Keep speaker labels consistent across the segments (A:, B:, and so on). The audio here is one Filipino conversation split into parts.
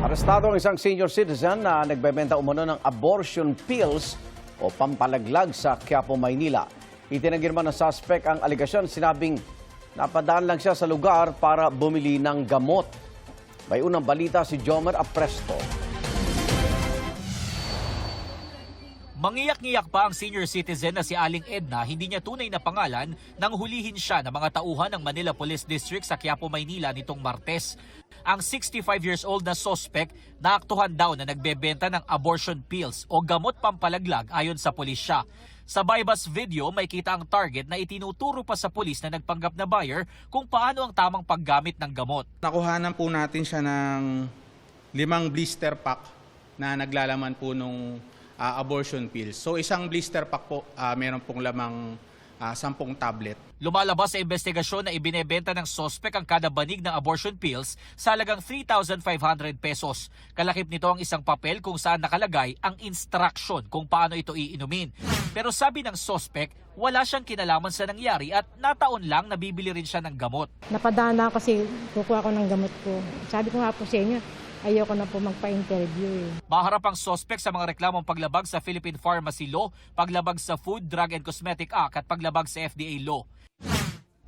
A: Arestado ang isang senior citizen na nagbebenta umano ng abortion pills o pampalaglag sa Quiapo, Maynila. Itinanggi naman ng suspect ang aligasyon, sinabing napadaan lang siya sa lugar para bumili ng gamot. May unang balita si Jomer Apresto.
B: Mangiyak-ngiyak pa ang senior citizen na si Aling Edna, hindi niya tunay na pangalan nang hulihin siya ng mga tauhan ng Manila Police District sa Quiapo, Maynila nitong Martes. Ang 65 years old na suspect naaktuhan daw na nagbebenta ng abortion pills o gamot pampalaglag ayon sa pulisya. Sa bypass video, may kita ang target na itinuturo pa sa pulis na nagpanggap na buyer kung paano ang tamang paggamit ng gamot.
C: Nakuhanan po natin siya ng 5 blister pack na naglalaman po nung abortion pills. So isang blister pack po, meron pong lamang 10 tablet.
B: Lumalabas sa investigasyon na ibinebenta ng sospek ang kada banig ng abortion pills sa halagang 3,500 pesos. Kalakip nito ang isang papel kung saan nakalagay ang instruction kung paano ito iinumin. Pero sabi ng sospek, wala siyang kinalaman sa nangyari at nataon lang nabibili rin siya ng gamot.
D: Napadana kasi kukuha ko ng gamot ko. Sabi ko nga po sa inyo, ayoko na po magpa-interview.
B: Maharap ang sospek sa mga reklamong paglabag sa Philippine Pharmacy Law, paglabag sa Food, Drug and Cosmetic Act at paglabag sa FDA Law.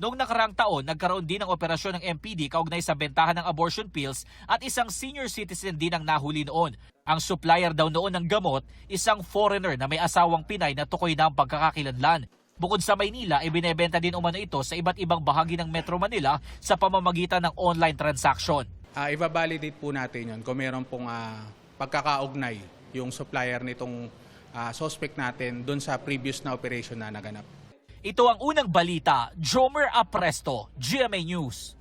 B: Noong nakaraang taon, nagkaroon din ng operasyon ng MPD kaugnay sa bentahan ng abortion pills at isang senior citizen din ang nahuli noon. Ang supplier daw noon ng gamot, isang foreigner na may asawang Pinay na tukoy na ang pagkakakilanlan. Bukod sa Maynila, ibinebenta din umano ito sa iba't ibang bahagi ng Metro Manila sa pamamagitan ng online transaction.
C: I-validate po natin yun kung meron pong pagkakaugnay yung supplier nitong suspect natin dun sa previous na operation na naganap.
B: Ito ang unang balita, Jomer Apresto, GMA News.